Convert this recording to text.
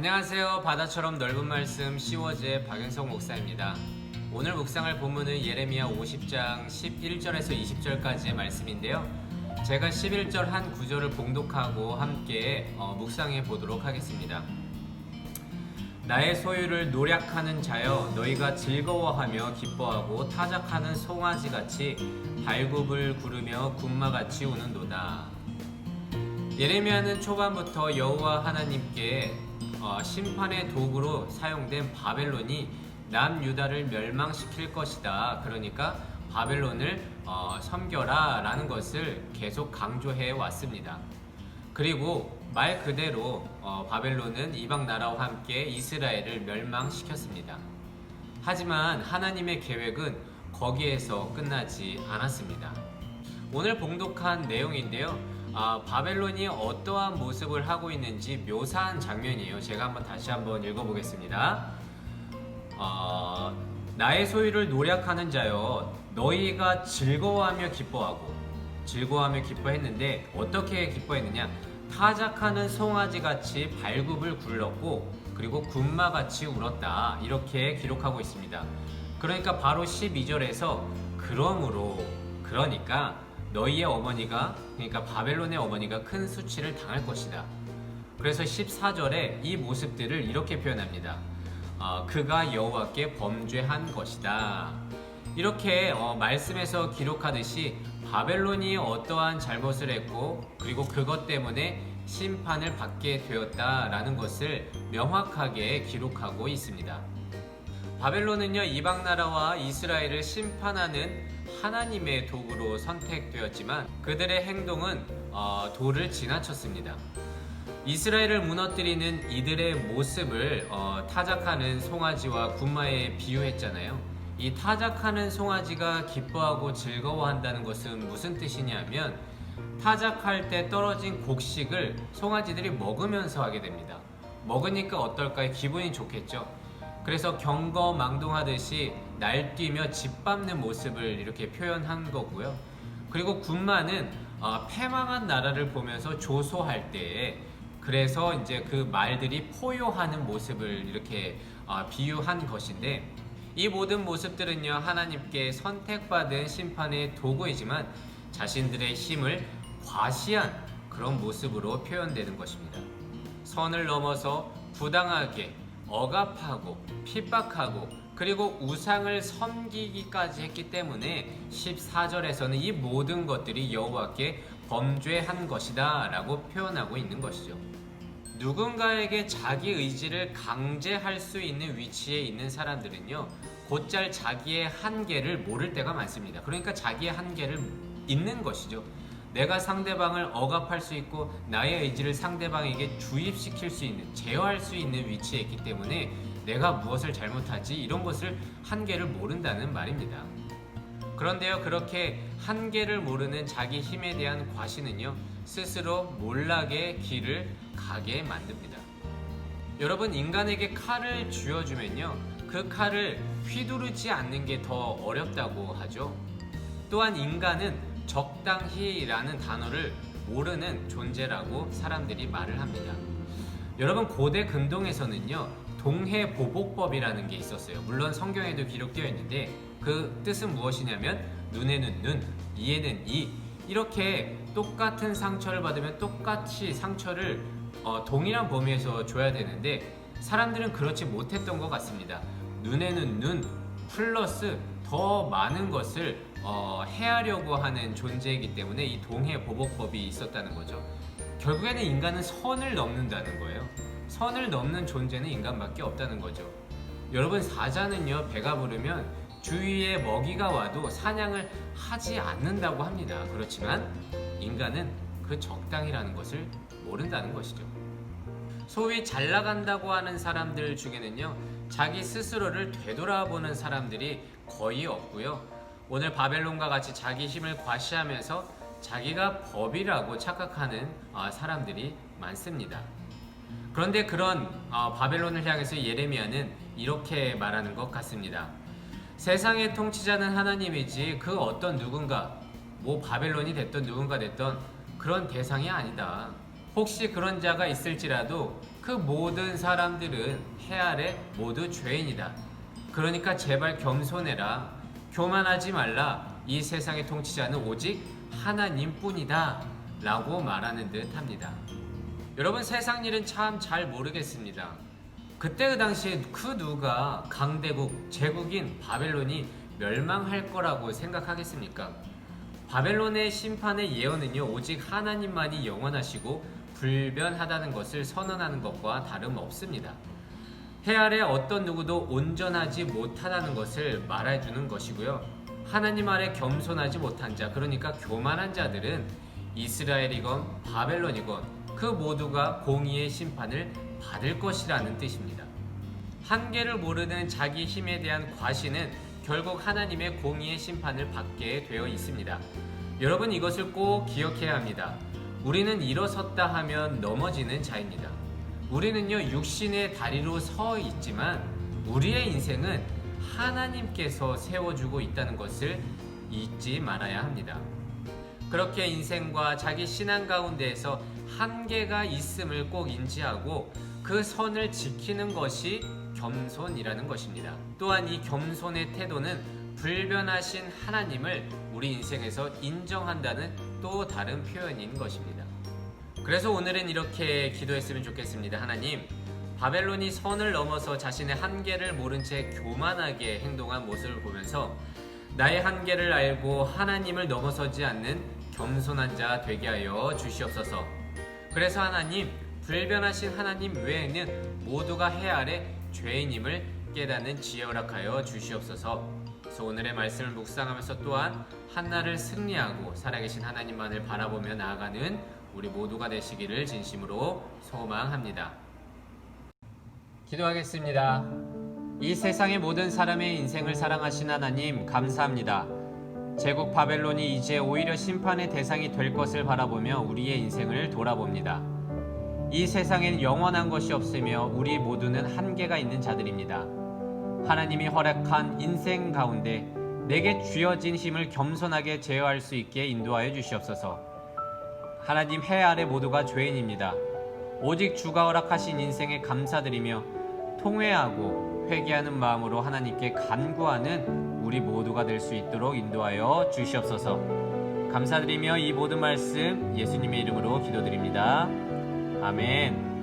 안녕하세요. 바다처럼 넓은 말씀 시워즈의 박윤성 목사입니다. 오늘 묵상할 본문은 예레미야 50장 11절에서 20절까지의 말씀인데요. 제가 11절 한 구절을 봉독하고 함께 묵상해 보도록 하겠습니다. 나의 소유를 노략하는 자여, 너희가 즐거워하며 기뻐하고 타작하는 송아지같이 발굽을 구르며 군마같이 우는도다. 예레미야는 초반부터 여호와 하나님께 심판의 도구로 사용된 바벨론이 남유다를 멸망시킬 것이다. 그러니까 바벨론을 섬겨라 라는 것을 계속 강조해 왔습니다. 그리고 말 그대로 바벨론은 이방 나라와 함께 이스라엘을 멸망시켰습니다. 하지만 하나님의 계획은 거기에서 끝나지 않았습니다. 오늘 봉독한 내용인데요. 바벨론이 어떠한 모습을 하고 있는지 묘사한 장면이에요. 제가 다시 한번 읽어보겠습니다. 나의 소유를 노략하는 자여, 너희가 즐거워하며 기뻐했는데 어떻게 기뻐했느냐? 타작하는 송아지같이 발굽을 굴렀고 그리고 군마같이 울었다, 이렇게 기록하고 있습니다. 그러니까 바로 12절에서 그러니까 너희의 어머니가, 그러니까 바벨론의 어머니가 큰 수치를 당할 것이다. 그래서 14절에 이 모습들을 이렇게 표현합니다. 그가 여호와께 범죄한 것이다. 이렇게 말씀에서 기록하듯이 바벨론이 어떠한 잘못을 했고 그리고 그것 때문에 심판을 받게 되었다라는 것을 명확하게 기록하고 있습니다. 바벨론은요, 이방 나라와 이스라엘을 심판하는 하나님의 도구로 선택되었지만 그들의 행동은 도를 지나쳤습니다. 이스라엘을 무너뜨리는 이들의 모습을 타작하는 송아지와 군마에 비유했잖아요. 이 타작하는 송아지가 기뻐하고 즐거워한다는 것은 무슨 뜻이냐면, 타작할 때 떨어진 곡식을 송아지들이 먹으면서 하게 됩니다. 먹으니까 어떨까요? 기분이 좋겠죠. 그래서 경거망동하듯이 날뛰며 짓밟는 모습을 이렇게 표현한 거고요. 그리고 군마는 패망한 나라를 보면서 조소할 때에, 그래서 이제 그 말들이 포효하는 모습을 이렇게 비유한 것인데, 이 모든 모습들은요, 하나님께 선택받은 심판의 도구이지만 자신들의 힘을 과시한 그런 모습으로 표현되는 것입니다. 선을 넘어서 부당하게 억압하고 핍박하고 그리고 우상을 섬기기까지 했기 때문에 14절에서는 이 모든 것들이 여호와께 범죄한 것이다 라고 표현하고 있는 것이죠. 누군가에게 자기 의지를 강제할 수 있는 위치에 있는 사람들은요, 곧잘 자기의 한계를 모를 때가 많습니다. 그러니까 자기의 한계를 잊는 것이죠. 내가 상대방을 억압할 수 있고 나의 의지를 상대방에게 주입시킬 수 있는, 제어할 수 있는 위치에 있기 때문에 내가 무엇을 잘못하지, 이런 것을 한계를 모른다는 말입니다. 그런데요, 그렇게 한계를 모르는 자기 힘에 대한 과시는요, 스스로 몰락의 길을 가게 만듭니다. 여러분, 인간에게 칼을 쥐어주면요, 그 칼을 휘두르지 않는 게 더 어렵다고 하죠. 또한 인간은 적당히라는 단어를 모르는 존재라고 사람들이 말을 합니다. 여러분, 고대 근동에서는요, 동해보복법이라는 게 있었어요. 물론 성경에도 기록되어 있는데 그 뜻은 무엇이냐면, 눈에는 눈, 이에는 이, 이렇게 똑같은 상처를 받으면 똑같이 상처를 동일한 범위에서 줘야 되는데, 사람들은 그렇지 못했던 것 같습니다. 눈에는 눈 플러스 더 많은 것을 해하려고 하는 존재이기 때문에 이 동해보복법이 있었다는 거죠. 결국에는 인간은 선을 넘는다는 거예요. 선을 넘는 존재는 인간밖에 없다는 거죠. 여러분, 사자는요, 배가 부르면 주위에 먹이가 와도 사냥을 하지 않는다고 합니다. 그렇지만 인간은 그 적당이라는 것을 모른다는 것이죠. 소위 잘 나간다고 하는 사람들 중에는요, 자기 스스로를 되돌아보는 사람들이 거의 없고요. 오늘 바벨론과 같이 자기 힘을 과시하면서 자기가 법이라고 착각하는 사람들이 많습니다. 그런데 그런 바벨론을 향해서 예레미야는 이렇게 말하는 것 같습니다. 세상의 통치자는 하나님이지 그 어떤 누군가, 바벨론이 됐던 누군가 됐던 그런 대상이 아니다. 혹시 그런 자가 있을지라도 그 모든 사람들은 해 아래 모두 죄인이다. 그러니까 제발 겸손해라. 교만하지 말라. 이 세상의 통치자는 오직 하나님뿐이다. 라고 말하는 듯 합니다. 여러분, 세상 일은 참 잘 모르겠습니다. 그때 그 당시에 그 누가 강대국, 제국인 바벨론이 멸망할 거라고 생각하겠습니까? 바벨론의 심판의 예언은요, 오직 하나님만이 영원하시고 불변하다는 것을 선언하는 것과 다름없습니다. 해 아래 어떤 누구도 온전하지 못하다는 것을 말해주는 것이고요. 하나님 아래 겸손하지 못한 자, 그러니까 교만한 자들은 이스라엘이건 바벨론이건 그 모두가 공의의 심판을 받을 것이라는 뜻입니다. 한계를 모르는 자기 힘에 대한 과신은 결국 하나님의 공의의 심판을 받게 되어 있습니다. 여러분, 이것을 꼭 기억해야 합니다. 우리는 일어섰다 하면 넘어지는 자입니다. 우리는요, 육신의 다리로 서 있지만 우리의 인생은 하나님께서 세워주고 있다는 것을 잊지 말아야 합니다. 그렇게 인생과 자기 신앙 가운데에서 한계가 있음을 꼭 인지하고 그 선을 지키는 것이 겸손이라는 것입니다. 또한 이 겸손의 태도는 불변하신 하나님을 우리 인생에서 인정한다는 또 다른 표현인 것입니다. 그래서 오늘은 이렇게 기도했으면 좋겠습니다. 하나님, 바벨론이 선을 넘어서 자신의 한계를 모른 채 교만하게 행동한 모습을 보면서 나의 한계를 알고 하나님을 넘어서지 않는 겸손한 자 되게 하여 주시옵소서. 그래서 하나님, 불변하신 하나님 외에는 모두가 해 아래 죄인임을 깨닫는 지혜 허락하여 주시옵소서. 그래서 오늘의 말씀을 묵상하면서 또한 한나를 승리하고 살아계신 하나님만을 바라보며 나아가는 우리 모두가 되시기를 진심으로 소망합니다. 기도하겠습니다. 이 세상의 모든 사람의 인생을 사랑하신 하나님, 감사합니다. 제국 바벨론이 이제 오히려 심판의 대상이 될 것을 바라보며 우리의 인생을 돌아봅니다. 이 세상엔 영원한 것이 없으며 우리 모두는 한계가 있는 자들입니다. 하나님이 허락한 인생 가운데 내게 주어진 힘을 겸손하게 제어할 수 있게 인도하여 주시옵소서. 하나님, 해 아래 모두가 죄인입니다. 오직 주가 허락하신 인생에 감사드리며 통회하고 회개하는 마음으로 하나님께 간구하는 우리 모두가 될 수 있도록 인도하여 주시옵소서. 감사드리며 이 모든 말씀 예수님의 이름으로 기도드립니다. 아멘.